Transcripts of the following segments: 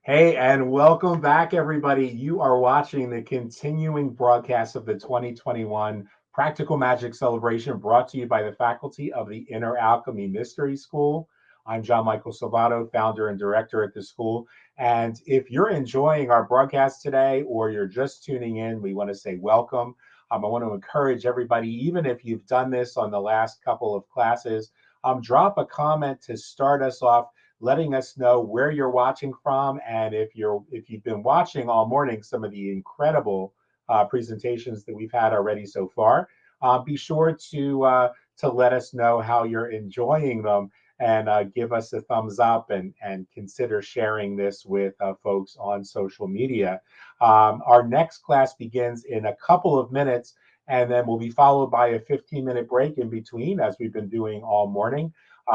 Hey, and welcome back, everybody. You are watching the continuing broadcast of the 2021 Practical Magic Celebration brought to you by the faculty of the Inner Alchemy Mystery School. I'm John Michael Salvato, founder and director at the school. And if you're enjoying our broadcast today or you're just tuning in, we want to say welcome. I want to encourage everybody, even if you've done this on the last couple of classes, drop a comment to start us off, letting us know where you're watching from, and if you've been watching all morning some of the incredible presentations that we've had already so far. Be sure to let us know how you're enjoying them, and give us a thumbs up, and consider sharing this with folks on social media. Our next class begins in a couple of minutes, and then will be followed by a 15-minute break in between, as we've been doing all morning.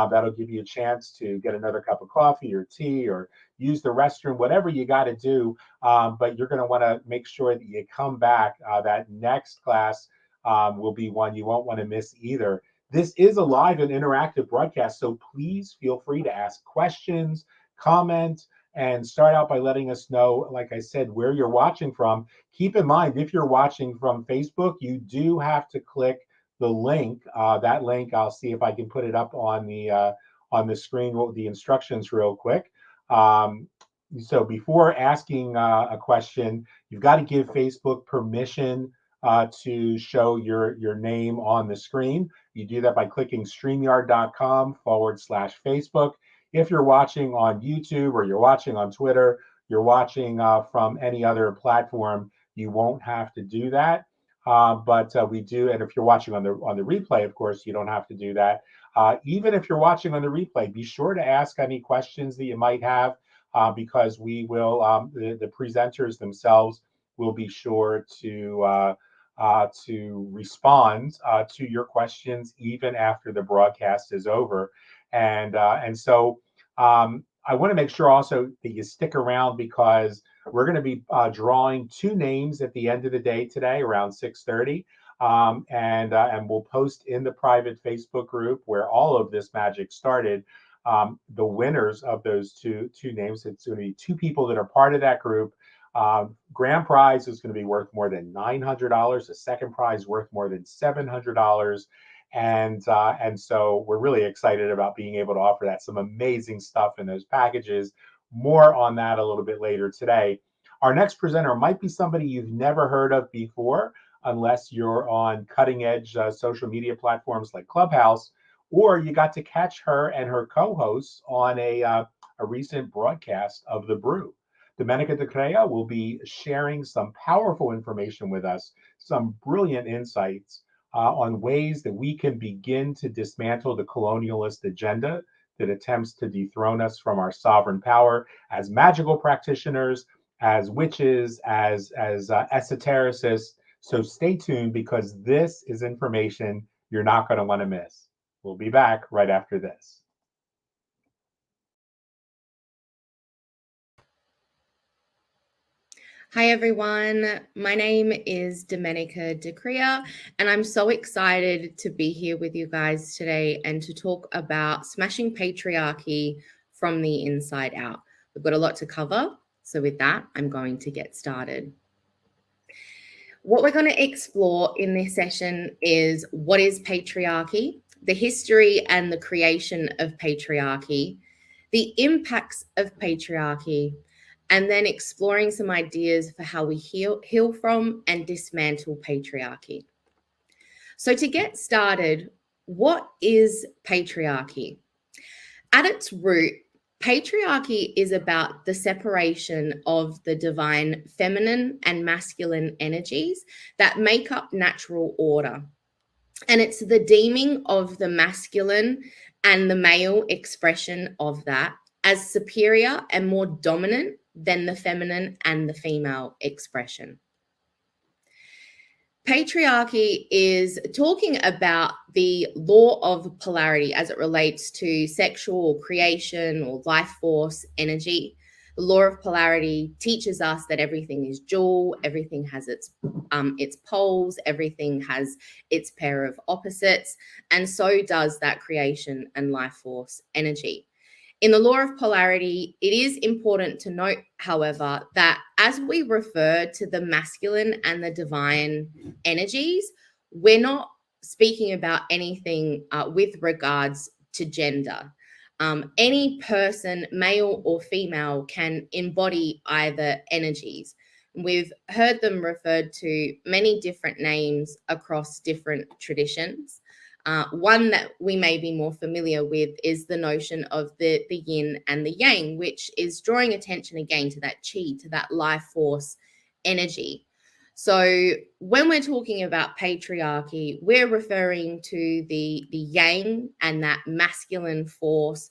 That'll give you a chance to get another cup of coffee or tea or use the restroom, whatever you got to do. But you're going to want to make sure that you come back. That next class will be one you won't want to miss either. This is a live and interactive broadcast, so please feel free to ask questions, comment, and start out by letting us know, like I said, where you're watching from. Keep in mind, if you're watching from Facebook, you do have to click the link. That link, I'll see if I can put it up on the screen with the instructions real quick. So before asking a question, you've got to give Facebook permission to show your name on the screen. You do that by clicking streamyard.com/Facebook. If you're watching on YouTube or you're watching on Twitter, you're watching from any other platform, you won't have to do that. But we do, and if you're watching on the replay, of course, you don't have to do that. Even if you're watching on the replay, be sure to ask any questions that you might have, because we will, the presenters themselves will be sure to respond to your questions even after the broadcast is over. And so I want to make sure also that you stick around, because we're going to be drawing two names at the end of the day today around 6:30. And we'll post in the private Facebook group where all of this magic started, the winners of those two names. It's going to be two people that are part of that group. Grand prize is going to be worth more than $900. The second prize worth more than $700. And so we're really excited about being able to offer that. Some amazing stuff in those packages. More on that a little bit later today. Our next presenter might be somebody you've never heard of before, unless you're on cutting edge social media platforms like Clubhouse, or you got to catch her and her co-hosts on a recent broadcast of The Brew. Domenica DeCrea will be sharing some powerful information with us, some brilliant insights on ways that we can begin to dismantle the colonialist agenda that attempts to dethrone us from our sovereign power as magical practitioners, as witches, as esotericists. So stay tuned, because this is information you're not going to want to miss. We'll be back right after this. Hi everyone, my name is Domenica DeCrea, and I'm so excited to be here with you guys today and to talk about smashing patriarchy from the inside out. We've got a lot to cover, so with that, I'm going to get started. What we're going to explore in this session is what is patriarchy, the history and the creation of patriarchy, the impacts of patriarchy, and then exploring some ideas for how we heal from and dismantle patriarchy. So to get started, what is patriarchy? At its root, patriarchy is about the separation of the divine feminine and masculine energies that make up natural order. And it's the deeming of the masculine and the male expression of that as superior and more dominant than the feminine and the female expression. Patriarchy is talking about the law of polarity as it relates to sexual or creation or life force energy. The law of polarity teaches us that everything is dual, everything has its poles, everything has its pair of opposites, and so does that creation and life force energy. In the law of polarity, it is important to note, however, that as we refer to the masculine and the divine energies, we're not speaking about anything with regards to gender. Any person, male or female, can embody either energies. We've heard them referred to many different names across different traditions. One that we may be more familiar with is the notion of the yin and the yang, which is drawing attention again to that chi, to that life force energy. So when we're talking about patriarchy, we're referring to the yang and that masculine force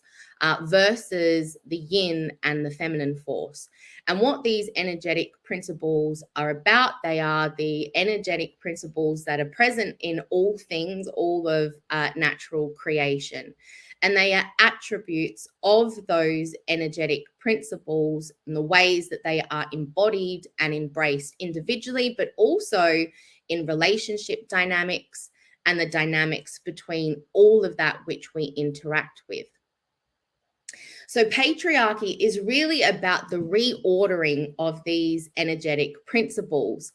versus the yin and the feminine force. And what these energetic principles are about, they are the energetic principles that are present in all things, all of natural creation. And they are attributes of those energetic principles and the ways that they are embodied and embraced individually, but also in relationship dynamics and the dynamics between all of that which we interact with. So patriarchy is really about the reordering of these energetic principles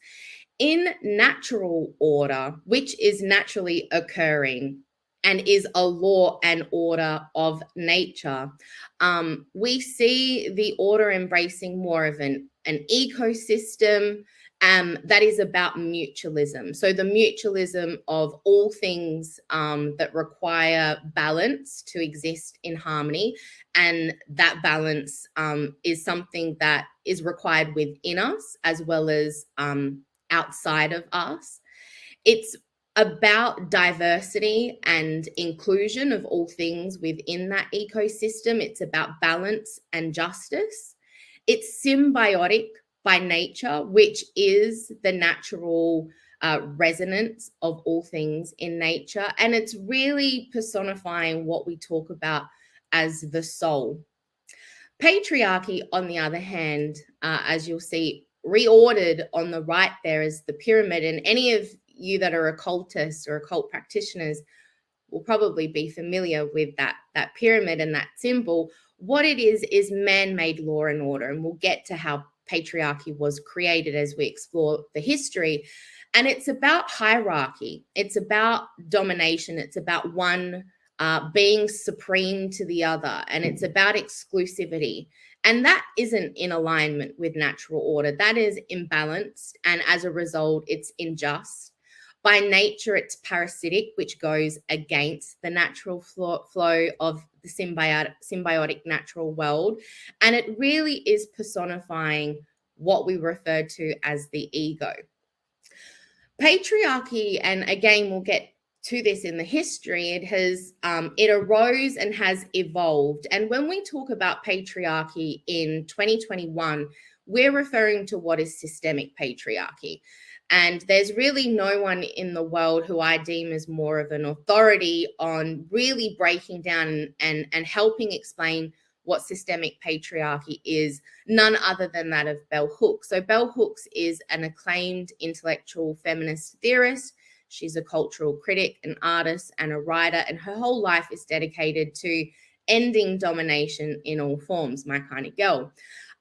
in natural order, which is naturally occurring and is a law and order of nature. We see the order embracing more of an ecosystem that is about mutualism. So the mutualism of all things that require balance to exist in harmony. And that balance is something that is required within us as well as outside of us. It's about diversity and inclusion of all things within that ecosystem. It's about balance and justice. It's symbiotic by nature, which is the natural resonance of all things in nature. And it's really personifying what we talk about as the soul. Patriarchy, on the other hand, as you'll see, reordered on the right there is the pyramid. And any of you that are occultists or occult practitioners will probably be familiar with that pyramid and that symbol. What it is man-made law and order. And we'll get to how patriarchy was created as we explore the history. And it's about hierarchy. It's about domination. It's about one being supreme to the other. And it's about exclusivity. And that isn't in alignment with natural order. That is imbalanced. And as a result, it's unjust. By nature, it's parasitic, which goes against the natural flow of the symbiotic natural world. And it really is personifying what we refer to as the ego. Patriarchy, and again, we'll get to this in the history, it arose and has evolved. And when we talk about patriarchy in 2021, we're referring to what is systemic patriarchy. And there's really no one in the world who I deem as more of an authority on really breaking down and helping explain what systemic patriarchy is, none other than that of Bell Hooks. So Bell Hooks is an acclaimed intellectual feminist theorist. She's a cultural critic, an artist, and a writer, and her whole life is dedicated to ending domination in all forms, my kind of girl.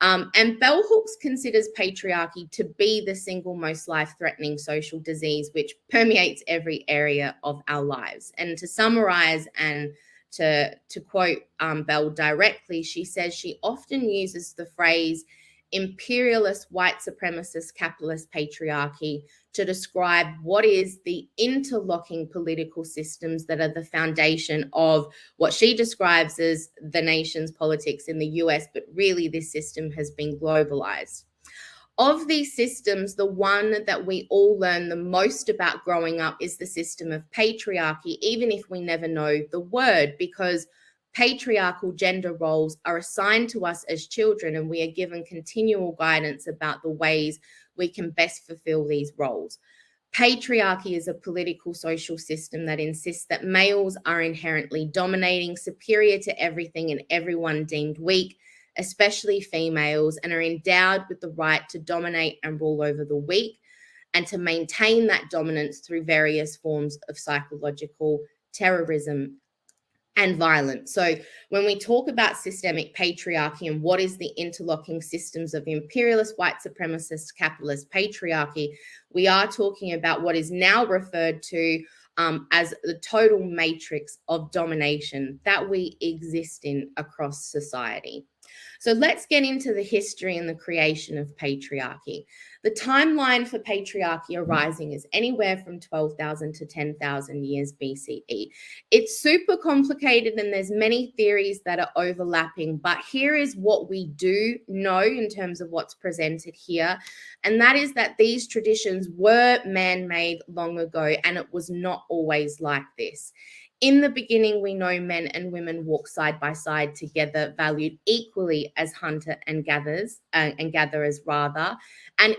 And Bell Hooks considers patriarchy to be the single most life-threatening social disease which permeates every area of our lives. And to summarize and to quote Bell directly, she says she often uses the phrase imperialist, white supremacist, capitalist patriarchy to describe what is the interlocking political systems that are the foundation of what she describes as the nation's politics in the US, but really this system has been globalized. Of these systems, the one that we all learn the most about growing up is the system of patriarchy, even if we never know the word, because patriarchal gender roles are assigned to us as children, and we are given continual guidance about the ways we can best fulfill these roles. Patriarchy is a political social system that insists that males are inherently dominating, superior to everything and everyone deemed weak, especially females, and are endowed with the right to dominate and rule over the weak and to maintain that dominance through various forms of psychological terrorism. and violence. So when we talk about systemic patriarchy and what is the interlocking systems of imperialist, white supremacist, capitalist patriarchy, we are talking about what is now referred to as the total matrix of domination that we exist in across society. So let's get into the history and the creation of patriarchy. The timeline for patriarchy arising is anywhere from 12,000 to 10,000 years BCE. It's super complicated and there's many theories that are overlapping, but here is what we do know in terms of what's presented here, and that is that these traditions were man-made long ago, and it was not always like this. In the beginning, we know men and women walked side by side together, valued equally as hunter and gatherers, and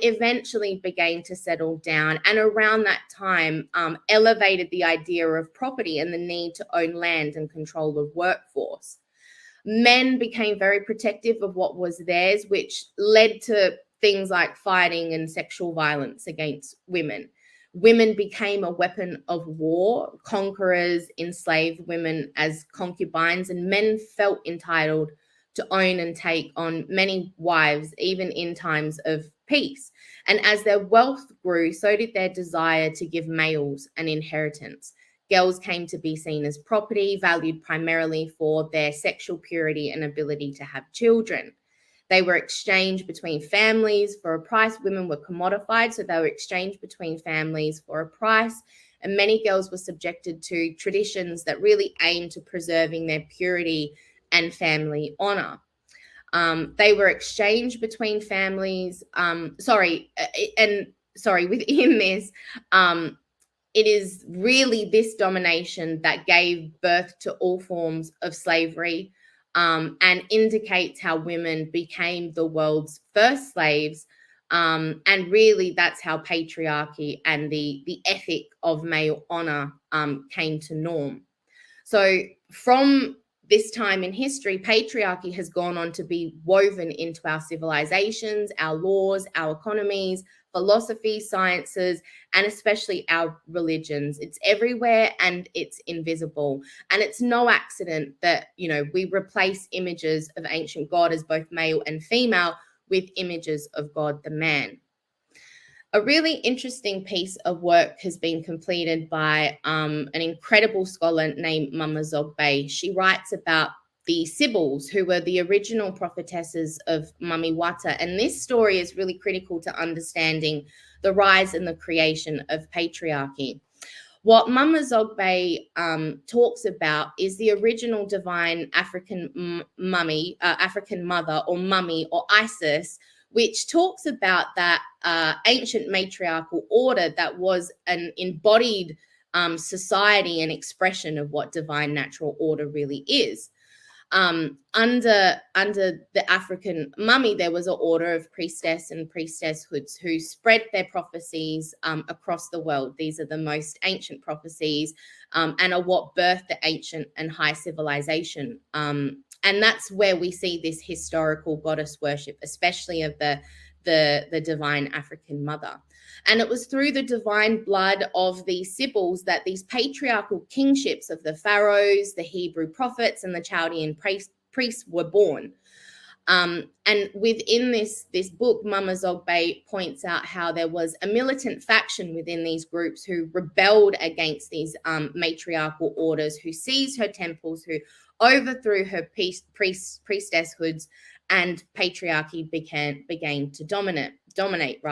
eventually began to settle down. And around that time, elevated the idea of property and the need to own land and control the workforce. Men became very protective of what was theirs, which led to things like fighting and sexual violence against women. Women became a weapon of war. Conquerors enslaved women as concubines, and men felt entitled to own and take on many wives, even in times of peace. And as their wealth grew, so did their desire to give males an inheritance. Girls came to be seen as property, valued primarily for their sexual purity and ability to have children. They were exchanged between families for a price. Women were commodified, so they were exchanged between families for a price. And many girls were subjected to traditions that really aimed to preserving their purity and family honor. They were exchanged between families. Within this, it is really this domination that gave birth to all forms of slavery. And indicates how women became the world's first slaves. And really, that's how patriarchy and the ethic of male honor came to norm. So from this time in history, patriarchy has gone on to be woven into our civilizations, our laws, our economies, philosophy, sciences, and especially our religions. It's everywhere and it's invisible. And it's no accident that, we replace images of ancient God as both male and female with images of God the man. A really interesting piece of work has been completed by an incredible scholar named Mama Zogbe. She writes about the Sibyls, who were the original prophetesses of Mami Wata. And this story is really critical to understanding the rise and the creation of patriarchy. What Mama Zogbe talks about is the original divine African African mother or mummy or Isis, which talks about that ancient matriarchal order that was an embodied society and expression of what divine natural order really is. Under the African mummy, there was an order of priestess and priestesshoods who spread their prophecies across the world. These are the most ancient prophecies and are what birthed the ancient and high civilization. And that's where we see this historical goddess worship, especially of the divine African mother. And it was through the divine blood of these Sibyls that these patriarchal kingships of the pharaohs, the Hebrew prophets, and the Chaldean priests were born. And within this book, Mama Zogbe points out how there was a militant faction within these groups who rebelled against these matriarchal orders, who seized her temples, who overthrew her priestesshoods, and patriarchy began to dominate.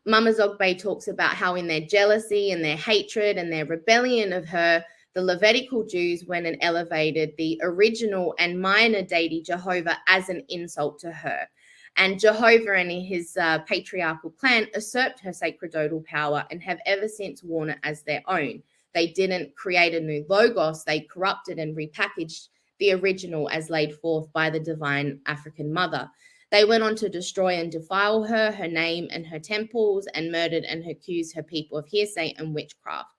Mama Zogbe talks about how in their jealousy and their hatred and their rebellion of her, the Levitical Jews went and elevated the original and minor deity Jehovah as an insult to her. And Jehovah and his patriarchal clan usurped her sacerdotal power and have ever since worn it as their own. They didn't create a new logos, they corrupted and repackaged the original as laid forth by the divine African mother. They went on to destroy and defile her name and her temples, and murdered and accused her people of hearsay and witchcraft.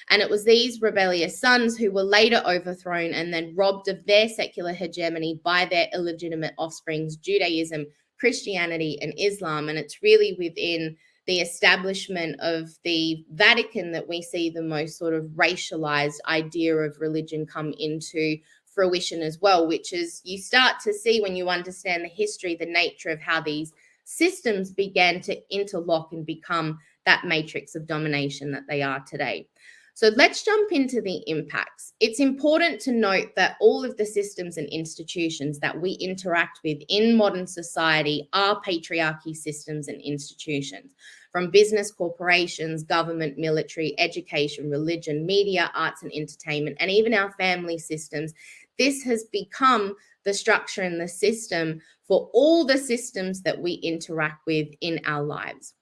And it was these rebellious sons who were later overthrown and then robbed of their secular hegemony by their illegitimate offsprings, Judaism, Christianity, and Islam. And it's really within the establishment of the Vatican that we see the most sort of racialized idea of religion come into fruition as well, which is you start to see when you understand the history, the nature of how these systems began to interlock and become that matrix of domination that they are today. So let's jump into the impacts. It's important to note that all of the systems and institutions that we interact with in modern society are patriarchy systems and institutions, from business, corporations, government, military, education, religion, media, arts and entertainment, and even our family systems. This has become the structure and the system for all the systems that we interact with in our lives.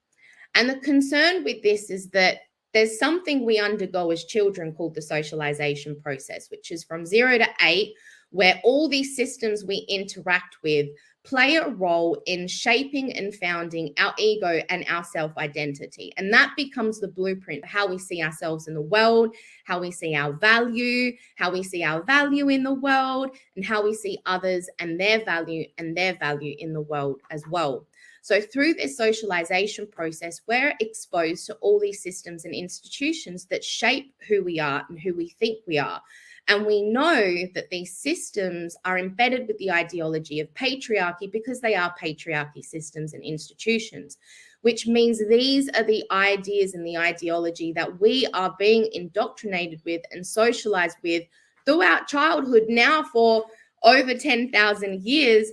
And the concern with this is that there's something we undergo as children called the socialization process, which is from 0 to 8, where all these systems we interact with play a role in shaping and founding our ego and our self-identity. And that becomes the blueprint for how we see ourselves in the world, how we see our value in the world, and how we see others and their value in the world as well. So through this socialization process, we're exposed to all these systems and institutions that shape who we are and who we think we are. And we know that these systems are embedded with the ideology of patriarchy because they are patriarchy systems and institutions, which means these are the ideas and the ideology that we are being indoctrinated with and socialized with throughout childhood now for over 10,000 years.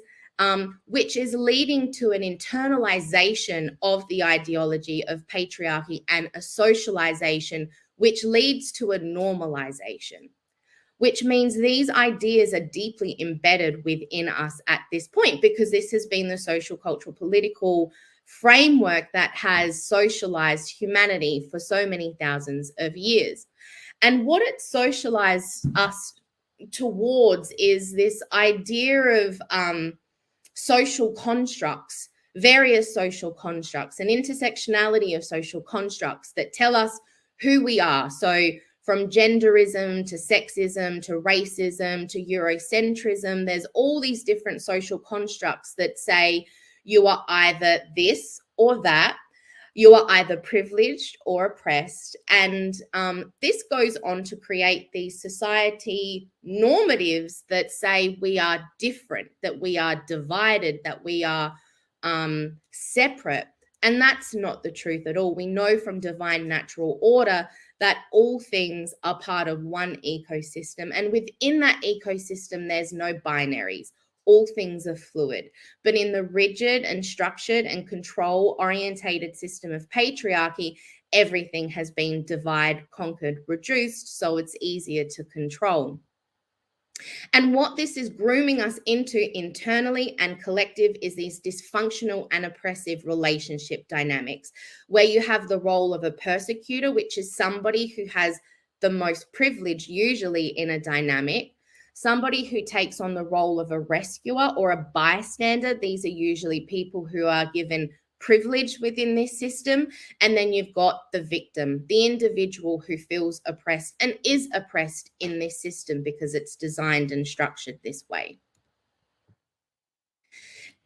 Which is leading to an internalization of the ideology of patriarchy and a socialization, which leads to a normalization, which means these ideas are deeply embedded within us at this point, because this has been the social, cultural, political framework that has socialized humanity for so many thousands of years. And what it socialized us towards is this idea of social constructs, various social constructs, an intersectionality of social constructs that tell us who we are. So from genderism to sexism to racism to Eurocentrism, there's all these different social constructs that say you are either this or that, you are either privileged or oppressed. And this goes on to create these society normatives that say we are different, that we are divided, that we are separate. And that's not the truth at all. We know from divine natural order that all things are part of one ecosystem. And within that ecosystem, there's no binaries. All things are fluid. But in the rigid and structured and control-orientated system of patriarchy, everything has been divided, conquered, reduced, so it's easier to control. And what this is grooming us into internally and collective is these dysfunctional and oppressive relationship dynamics, where you have the role of a persecutor, which is somebody who has the most privilege usually in a dynamic, somebody who takes on the role of a rescuer or a bystander. These are usually people who are given privilege within this system. And then you've got the victim, the individual who feels oppressed and is oppressed in this system because it's designed and structured this way.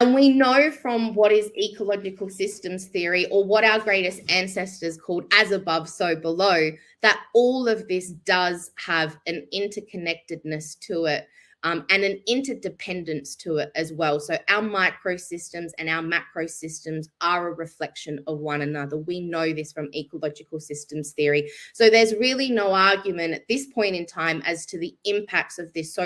And we know from what is ecological systems theory, or what our greatest ancestors called as above, so below, that all of this does have an interconnectedness to it, and an interdependence to it as well. So our microsystems and our macro systems are a reflection of one another. We know this from ecological systems theory. So there's really no argument at this point in time as to the impacts of this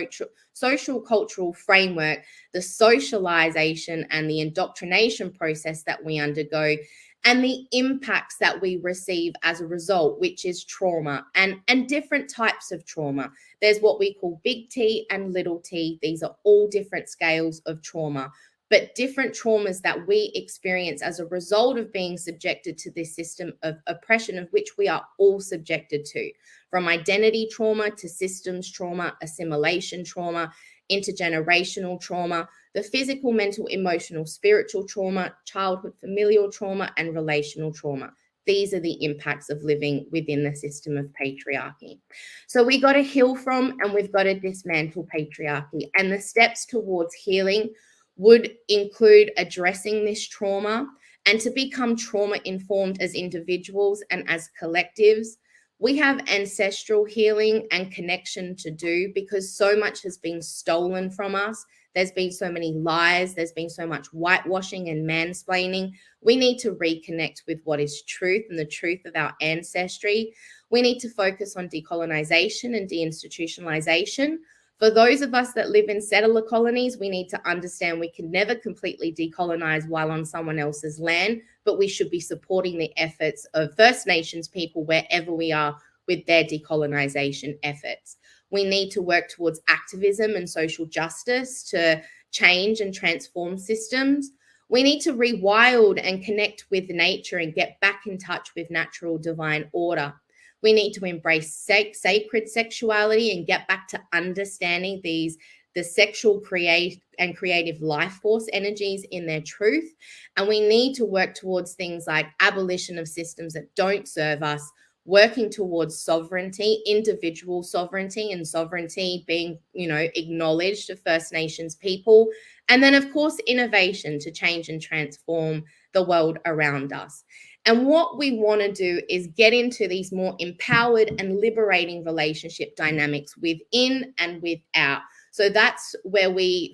social cultural framework, the socialization and the indoctrination process that we undergo, and the impacts that we receive as a result, which is trauma and different types of trauma. There's what we call big T and little t. These are all different scales of trauma, but different traumas that we experience as a result of being subjected to this system of oppression, of which we are all subjected to, from identity trauma to systems trauma, assimilation trauma, intergenerational trauma, the physical, mental, emotional, spiritual trauma, childhood, familial trauma, and relational trauma. These are the impacts of living within the system of patriarchy. So we got to heal from and we've got to dismantle patriarchy. And the steps towards healing would include addressing this trauma, and to become trauma-informed as individuals and as collectives. We have ancestral healing and connection to do because so much has been stolen from us. There's been so many lies. There's been so much whitewashing and mansplaining. We need to reconnect with what is truth and the truth of our ancestry. We need to focus on decolonization and deinstitutionalization. For those of us that live in settler colonies, we need to understand we can never completely decolonize while on someone else's land, but we should be supporting the efforts of First Nations people wherever we are with their decolonization efforts. We need to work towards activism and social justice to change and transform systems. We need to rewild and connect with nature and get back in touch with natural divine order. We need to embrace sacred sexuality and get back to understanding the sexual creative life force energies in their truth. And we need to work towards things like abolition of systems that don't serve us, working towards sovereignty, individual sovereignty, and sovereignty being, acknowledged to First Nations people. And then, of course, innovation to change and transform the world around us. And what we want to do is get into these more empowered and liberating relationship dynamics within and without. So that's where we're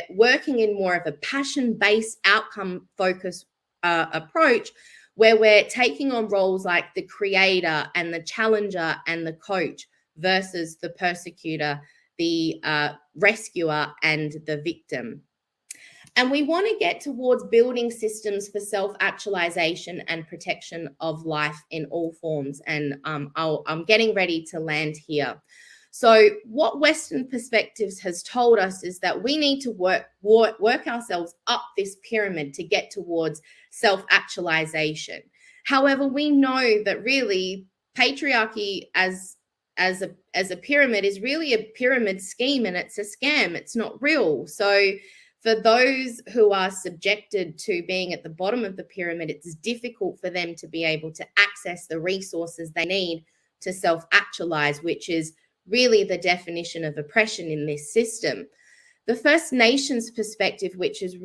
working in more of a passion-based, outcome-focused approach, where we're taking on roles like the creator and the challenger and the coach versus the persecutor, the rescuer and the victim. And we want to get towards building systems for self-actualization and protection of life in all forms. And I'm getting ready to land here. So what Western perspectives has told us is that we need to work ourselves up this pyramid to get towards self-actualization. However, we know that really patriarchy as a pyramid is really a pyramid scheme, and it's a scam. It's not real. So for those who are subjected to being at the bottom of the pyramid, it's difficult for them to be able to access the resources they need to self-actualize, which is really the definition of oppression in this system. The First Nations perspective, which is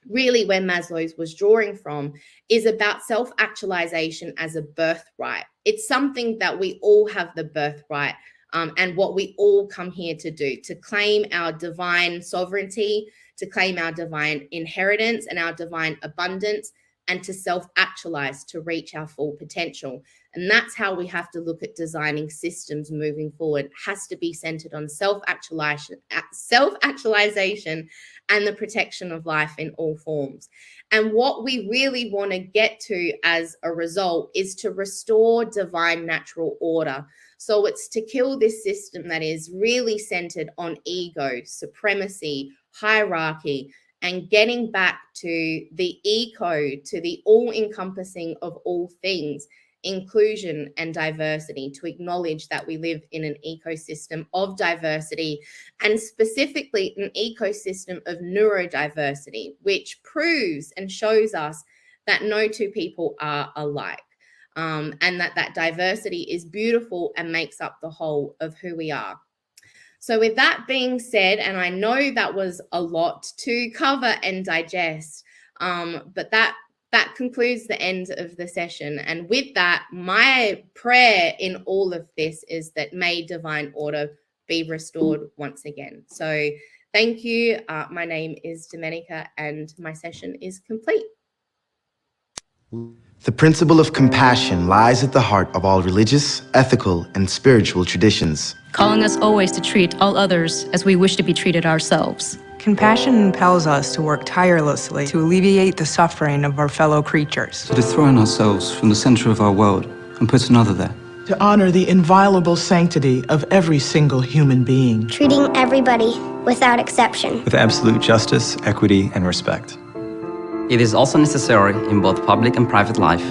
really where Maslow's was drawing from, is about self-actualization as a birthright. It's something that we all have the birthright, and what we all come here to do, to claim our divine sovereignty, to claim our divine inheritance and our divine abundance, and to self-actualize, to reach our full potential. And that's how we have to look at designing systems moving forward. It has to be centered on self-actualization and the protection of life in all forms. And what we really want to get to as a result is to restore divine natural order. So it's to kill this system that is really centered on ego, supremacy, hierarchy, and getting back to the eco, to the all-encompassing of all things, inclusion and diversity, to acknowledge that we live in an ecosystem of diversity, and specifically an ecosystem of neurodiversity, which proves and shows us that no two people are alike, and that diversity is beautiful and makes up the whole of who we are. So with that being said, and I know that was a lot to cover and digest, but that concludes the end of the session. And with that, my prayer in all of this is that may divine order be restored once again. So thank you. My name is Domenica, and my session is complete. The principle of compassion lies at the heart of all religious, ethical, and spiritual traditions, calling us always to treat all others as we wish to be treated ourselves. Compassion impels us to work tirelessly to alleviate the suffering of our fellow creatures. To dethrone ourselves from the center of our world and put another there. To honor the inviolable sanctity of every single human being. Treating everybody without exception. With absolute justice, equity, and respect. It is also necessary in both public and private life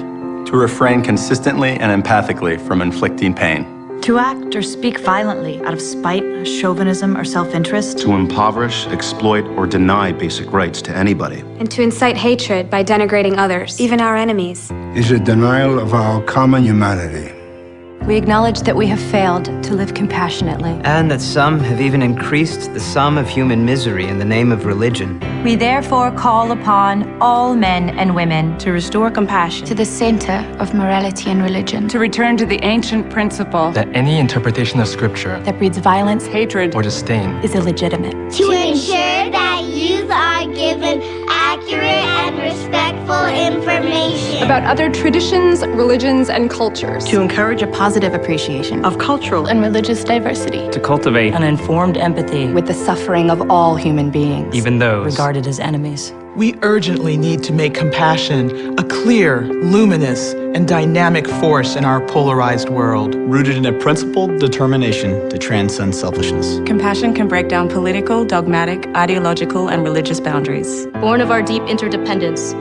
to refrain consistently and empathically from inflicting pain. To act or speak violently out of spite, chauvinism, or self-interest. To impoverish, exploit, or deny basic rights to anybody. And to incite hatred by denigrating others, even our enemies. Is a denial of our common humanity. We acknowledge that we have failed to live compassionately. And that some have even increased the sum of human misery in the name of religion. We therefore call upon all men and women to restore compassion to the center of morality and religion, to return to the ancient principle that any interpretation of Scripture that breeds violence, hatred, or disdain is illegitimate. To ensure that youth are given accurate and respectful information about other traditions, religions, and cultures. To encourage a positive appreciation of cultural and religious diversity, To cultivate an informed empathy with the suffering of all human beings, even those regarded as enemies. We urgently need to make compassion a clear, luminous, and dynamic force in our polarized world. Rooted in a principled determination to transcend selfishness. Compassion can break down political, dogmatic, ideological, and religious boundaries. Born of our deep interdependence,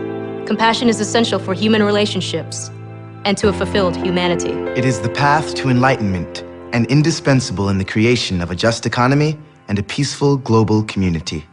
compassion is essential for human relationships and to a fulfilled humanity. It is the path to enlightenment and indispensable in the creation of a just economy and a peaceful global community.